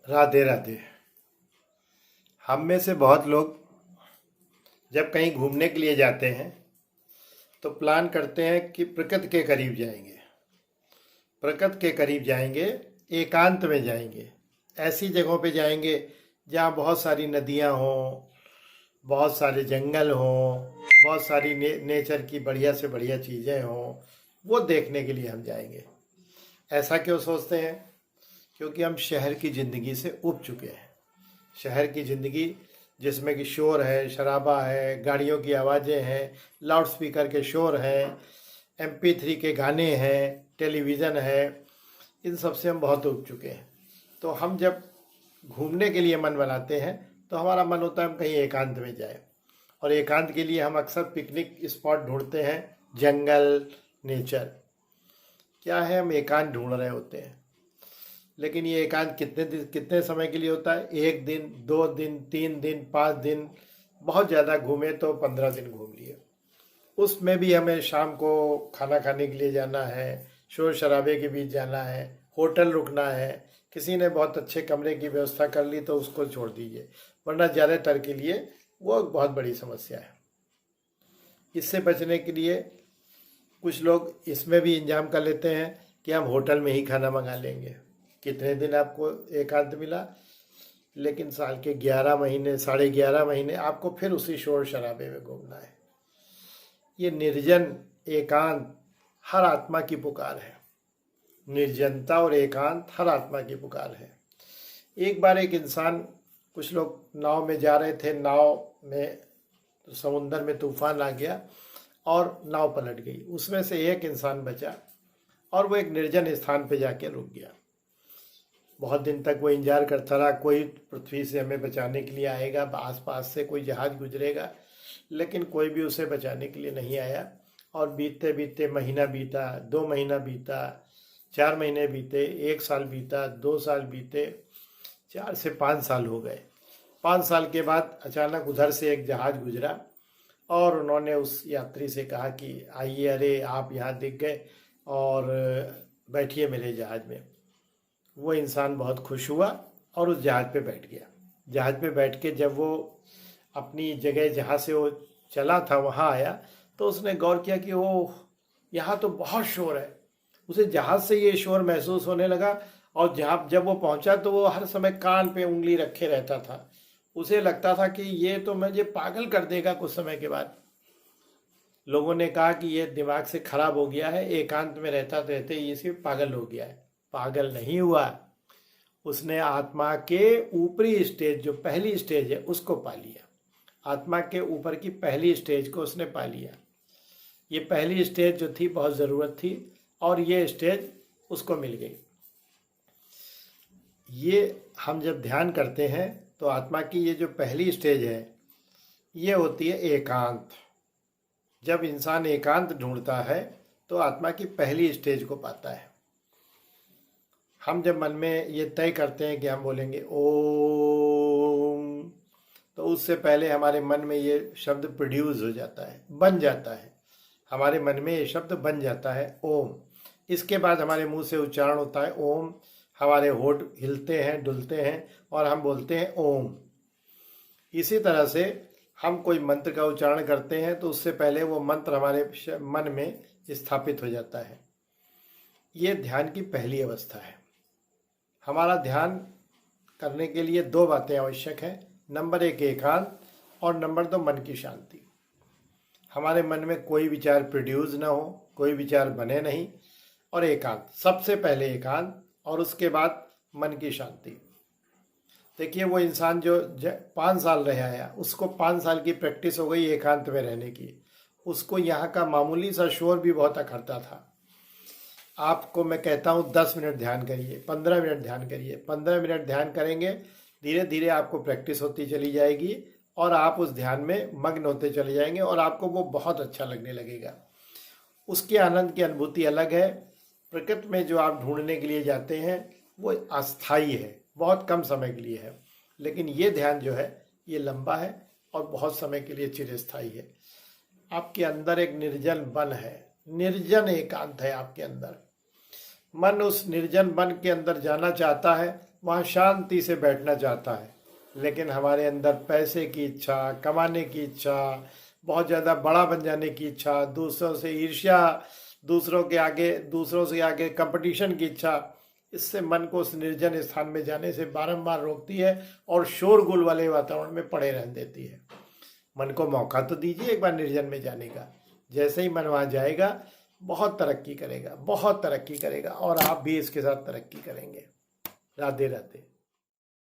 राधे राधे। हम में से बहुत लोग जब कहीं घूमने के लिए जाते हैं तो प्लान करते हैं कि प्रकृति के करीब जाएंगे, प्रकृति के करीब जाएंगे, एकांत में जाएंगे, ऐसी जगहों पे जाएंगे जहाँ बहुत सारी नदियाँ हों, बहुत सारे जंगल हों, बहुत सारी नेचर की बढ़िया से बढ़िया चीज़ें हों। वो देखने के लिए हम जाएंगे। ऐसा क्यों सोचते हैं? क्योंकि हम शहर की ज़िंदगी से ऊब चुके हैं। शहर की ज़िंदगी जिसमें कि शोर है, शराबा है, गाड़ियों की आवाज़ें हैं, लाउड स्पीकर के शोर हैं, MP3 के गाने हैं, टेलीविज़न है, इन सब से हम बहुत ऊब चुके हैं। तो हम जब घूमने के लिए मन बनाते हैं तो हमारा मन होता है हम कहीं एकांत में जाएं, और एकांत के लिए हम अक्सर पिकनिक स्पॉट ढूंढते हैं, जंगल, नेचर। क्या है, हम एकांत ढूंढ रहे होते हैं, लेकिन ये एकांत कितने समय के लिए होता है? 1 दिन, 2 दिन, 3 दिन, 5 दिन, बहुत ज़्यादा घूमे तो 15 दिन घूम लिए। उसमें भी हमें शाम को खाना खाने के लिए जाना है, शोर शराबे के बीच जाना है, होटल रुकना है, किसी ने बहुत अच्छे कमरे की व्यवस्था कर ली तो उसको छोड़ दीजिए, वरना ज़्यादातर के लिए वो बहुत बड़ी समस्या है। इससे बचने के लिए कुछ लोग इसमें भी इंतजाम कर लेते हैं कि हम होटल में ही खाना मंगा लेंगे। कितने दिन आपको एकांत मिला, लेकिन साल के 11 महीने, 11.5 महीने आपको फिर उसी शोर शराबे में घूमना है। ये निर्जन एकांत हर आत्मा की पुकार है। निर्जनता और एकांत हर आत्मा की पुकार है। एक बार एक इंसान, कुछ लोग नाव में जा रहे थे, नाव में समुंदर में तूफान आ गया और नाव पलट गई। उसमें से एक इंसान बचा और वो एक निर्जन स्थान पे जाके रुक गया। बहुत दिन तक वो इंतजार करता रहा, कोई पृथ्वी से हमें बचाने के लिए आएगा, आसपास से कोई जहाज गुजरेगा, लेकिन कोई भी उसे बचाने के लिए नहीं आया। और बीतते बीतते महीना बीता, 2 महीना बीता, 4 महीने बीते, 1 साल बीता, 2 साल बीते, 4 से 5 साल हो गए। 5 साल के बाद अचानक उधर से एक जहाज गुजरा और उन्होंने उस यात्री से कहा कि आइए, अरे आप यहाँ दिख गए और बैठिए मेरे जहाज में। वो इंसान बहुत खुश हुआ और उस जहाज पे बैठ गया। जहाज पे बैठ के जब वो अपनी जगह जहाँ से वो चला था वहाँ आया तो उसने गौर किया कि ओह, यहाँ तो बहुत शोर है। उसे जहाज से ये शोर महसूस होने लगा, और जब वो पहुँचा तो वो हर समय कान पे उंगली रखे रहता था। उसे लगता था कि ये तो मुझे पागल कर देगा कुछ समय के बाद। लोगों ने कहा कि ये दिमाग से खराब हो गया है, एकांत में रहता रहते ये सिर्फ पागल हो गया है। पागल नहीं हुआ, उसने आत्मा के ऊपरी स्टेज, जो पहली स्टेज है, उसको पा लिया। आत्मा के ऊपर की पहली स्टेज को उसने पा लिया। ये पहली स्टेज जो थी बहुत ज़रूरत थी और ये स्टेज उसको मिल गई। ये हम जब ध्यान करते हैं तो आत्मा की ये जो पहली स्टेज है ये होती है एकांत। जब इंसान एकांत ढूंढता है तो आत्मा की पहली स्टेज को पाता है। हम जब मन में ये तय करते हैं कि हम बोलेंगे ओम, तो उससे पहले हमारे मन में ये शब्द प्रोड्यूस हो जाता है, बन जाता है। हमारे मन में ये शब्द बन जाता है ओम। इसके बाद हमारे मुंह से उच्चारण होता है ओम, हमारे होठ हिलते हैं, डुलते हैं और हम बोलते हैं ओम। इसी तरह से हम कोई मंत्र का उच्चारण करते हैं तो उससे पहले वो मंत्र हमारे मन में स्थापित हो जाता है। ये ध्यान की पहली अवस्था है। हमारा ध्यान करने के लिए 2 बातें आवश्यक हैं। नंबर 1 एकांत और नंबर 2 मन की शांति। हमारे मन में कोई विचार प्रोड्यूस ना हो, कोई विचार बने नहीं, और एकांत। सबसे पहले एकांत और उसके बाद मन की शांति। देखिए, वो इंसान जो 5 साल रह आया, उसको 5 साल की प्रैक्टिस हो गई एकांत में रहने की। उसको यहाँ का मामूली सा शोर भी बहुत अखरता था। आपको मैं कहता हूँ 10 मिनट ध्यान करिए, 15 मिनट ध्यान करिए। 15 मिनट ध्यान करेंगे, धीरे धीरे आपको प्रैक्टिस होती चली जाएगी और आप उस ध्यान में मग्न होते चले जाएंगे और आपको वो बहुत अच्छा लगने लगेगा। उसके आनंद की अनुभूति अलग है। प्रकृति में जो आप ढूंढने के लिए जाते हैं वो अस्थाई है, बहुत कम समय के लिए है, लेकिन ये ध्यान जो है ये लंबा है और बहुत समय के लिए चिरस्थायी है। आपके अंदर एक निर्जन वन है, निर्जन एकांत है आपके अंदर। मन उस निर्जन वन के अंदर जाना चाहता है, वहाँ शांति से बैठना चाहता है, लेकिन हमारे अंदर पैसे की इच्छा, कमाने की इच्छा, बहुत ज़्यादा बड़ा बन जाने की इच्छा, दूसरों से ईर्ष्या, दूसरों से आगे कंपटीशन की इच्छा, इससे मन को उस निर्जन स्थान में जाने से बारंबार रोकती है और शोरगुल वाले वातावरण में पड़े रहने देती है। मन को मौका तो दीजिए एक बार निर्जन में जाने का। जैसे ही मन वहाँ जाएगा बहुत तरक्की करेगा, बहुत तरक्की करेगा, और आप भी इसके साथ तरक्की करेंगे। राधे राधे।